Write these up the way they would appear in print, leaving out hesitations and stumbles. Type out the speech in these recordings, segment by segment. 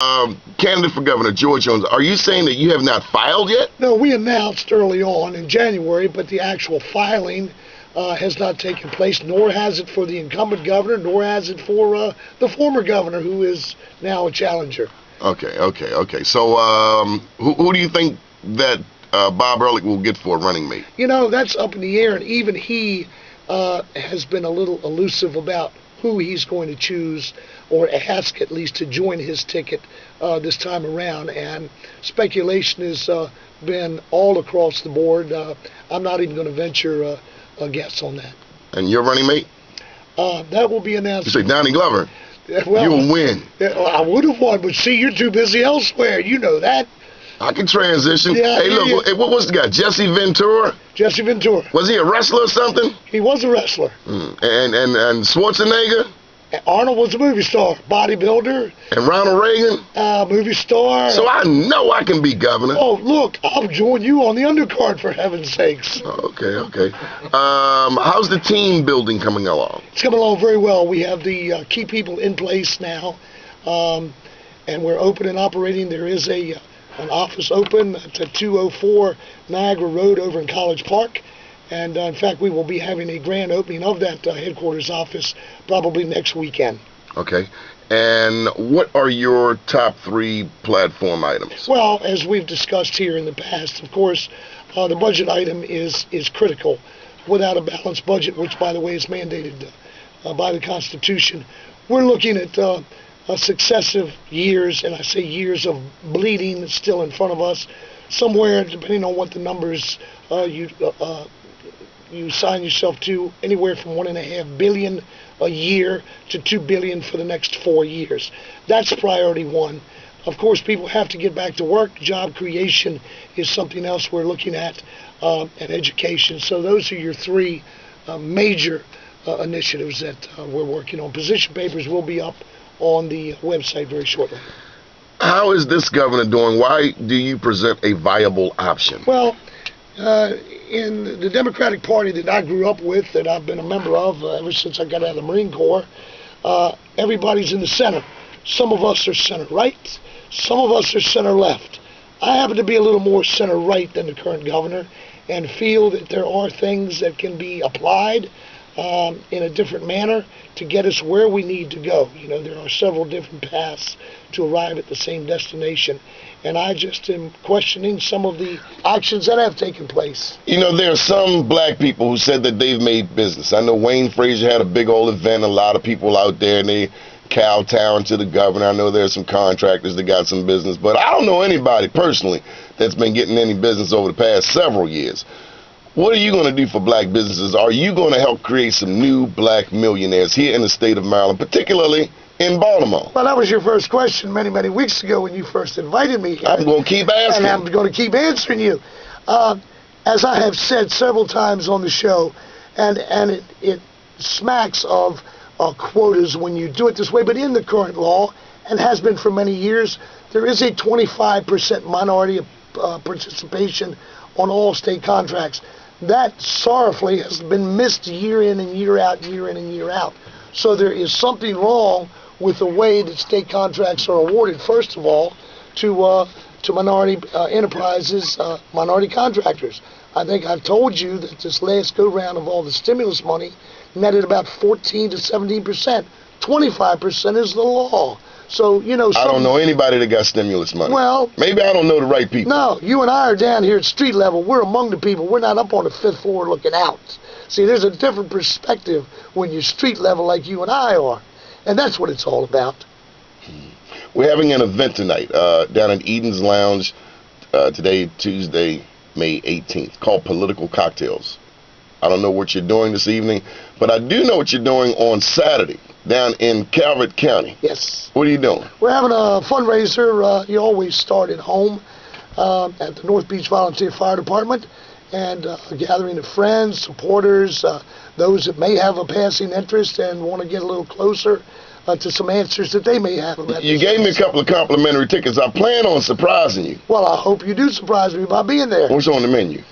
Candidate for governor, George Jones, are you saying that you have not filed yet? No, we announced early on in January, but the actual filing has not taken place, nor has it for the incumbent governor, nor has it for the former governor, who is now a challenger. Okay. So, who do you think that Bob Ehrlich will get for a running mate? You know, that's up in the air, and even he has been a little elusive about who he's going to choose, or ask at least to join his ticket this time around. And speculation has been all across the board. I'm not even going to venture a guess on that. And your running mate? That will be announced. You say Donnie Glover. Well, you will win. I would have won, but see, you're too busy elsewhere. You know that. I can transition. Yeah, hey, look, what was the guy? Jesse Ventura? Jesse Ventura. Was he a wrestler or something? He was a wrestler. And Schwarzenegger? Arnold was a movie star, bodybuilder. And Ronald Reagan? Movie star. So I know I can be governor. Oh, look, I'll join you on the undercard, for heaven's sakes. Okay. How's the team building coming along? It's coming along very well. We have the key people in place now, and we're open and operating. There is an office open at 204 Niagara Road over in College Park. And in fact, we will be having a grand opening of that headquarters office probably next weekend. Okay. And what are your top 3 platform items? Well, as we've discussed here in the past, of course, the budget item is critical. Without a balanced budget, which, by the way, is mandated by the Constitution, we're looking at successive years, and I say years of bleeding that's still in front of us, somewhere, depending on what the numbers you sign yourself to, anywhere from $1.5 billion a year to $2 billion for the next 4 years. That's priority one. Of course, people have to get back to work. Job creation is something else we're looking at, and education. So those are your 3 major initiatives that we're working on. Position papers will be up on the website very shortly. How is this governor doing? Why do you present a viable option? Well, in the Democratic Party that I grew up with, that I've been a member of ever since I got out of the Marine Corps, everybody's in the center. Some of us are center right, some of us are center left. I happen to be a little more center right than the current governor, and feel that there are things that can be applied in a different manner to get us where we need to go. You know, there are several different paths to arrive at the same destination, and I just am questioning some of the actions that have taken place. You know, there are some black people who said that they've made business. I know Wayne Frazier had a big old event, a lot of people out there, and they kowtowing to the governor. I know there's some contractors that got some business, but I don't know anybody personally that's been getting any business over the past several years. What are you going to do for black businesses? Are you going to help create some new black millionaires here in the state of Maryland, particularly in Baltimore? Well, that was your first question many, many weeks ago when you first invited me here. I'm going to keep asking. And I'm going to keep answering you. As I have said several times on the show, and it smacks of quotas when you do it this way, but in the current law, and has been for many years, there is a 25% minority participation on all state contracts. That sorrowfully has been missed year in and year out, year in and year out. So there is something wrong with the way that state contracts are awarded, first of all, to minority enterprises, minority contractors. I think I've told you that this last go-round of all the stimulus money netted about 14 to 17%. 25% is the law. So, you know, I don't know anybody that got stimulus money. Well, maybe I don't know the right people. No, you and I are down here at street level. We're among the people. We're not up on the 5th floor looking out. See, there's a different perspective when you're street level like you and I are. And that's what it's all about. We're having an event tonight down at Eden's Lounge today, Tuesday, May 18th, called Political Cocktails. I don't know what you're doing this evening, but I do know what you're doing on Saturday down in Calvert County. Yes. What are you doing? We're having a fundraiser. You always start at home at the North Beach Volunteer Fire Department, and a gathering of friends, supporters, those that may have a passing interest and want to get a little closer to some answers that they may have. You gave me a couple of complimentary tickets. I plan on surprising you. Well, I hope you do surprise me by being there. What's on the menu?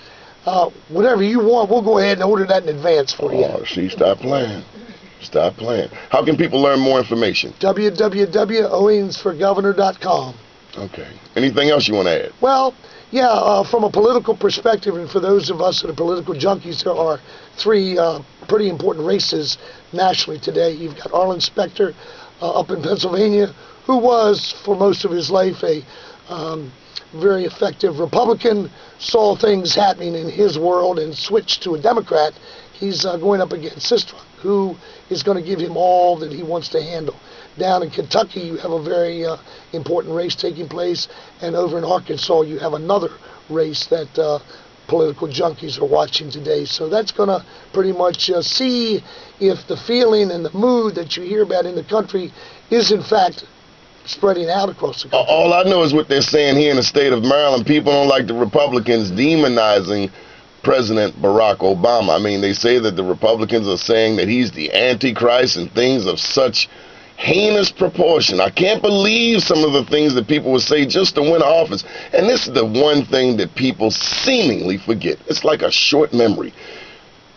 Whatever you want, we'll go ahead and order that in advance for you. Oh, see, stop playing. Stop playing. How can people learn more information? www.owingsforgovernor.com. Okay. Anything else you want to add? Well, yeah, from a political perspective, and for those of us that are political junkies, there are three pretty important races nationally today. You've got Arlen Specter up in Pennsylvania, who was, for most of his life, a very effective Republican, saw things happening in his world and switched to a Democrat. He's going up against Sistra, who is going to give him all that he wants to handle. Down in Kentucky, you have a very important race taking place, and over in Arkansas, you have another race that political junkies are watching today. So that's going to pretty much see if the feeling and the mood that you hear about in the country is in fact spreading out across the country. All I know is what they're saying here in the state of Maryland. People don't like the Republicans demonizing President Barack Obama. I mean, they say that the Republicans are saying that he's the Antichrist and things of such heinous proportion. I can't believe some of the things that people would say just to win office. And this is the one thing that people seemingly forget. It's like a short memory.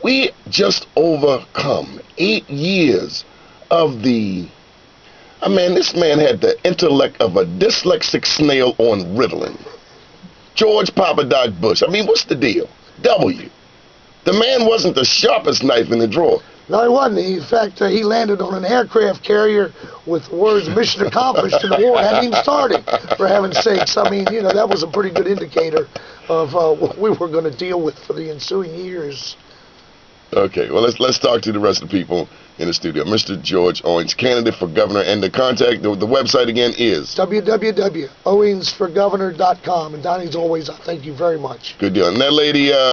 We just overcome 8 years of this man had the intellect of a dyslexic snail on Ritalin. George Papa Doc Bush. I mean, what's the deal? W. The man wasn't the sharpest knife in the drawer. No, he wasn't. In fact, he landed on an aircraft carrier with the words "mission accomplished" and the war hadn't even started, for heaven's sakes. I mean, that was a pretty good indicator of what we were going to deal with for the ensuing years. Okay, well, let's talk to the rest of the people in the studio. Mr. George Owings, candidate for governor, and the contact, the website again is? www.owingsforgovernor.com. And Donnie, as always, I thank you very much. Good deal. And that lady,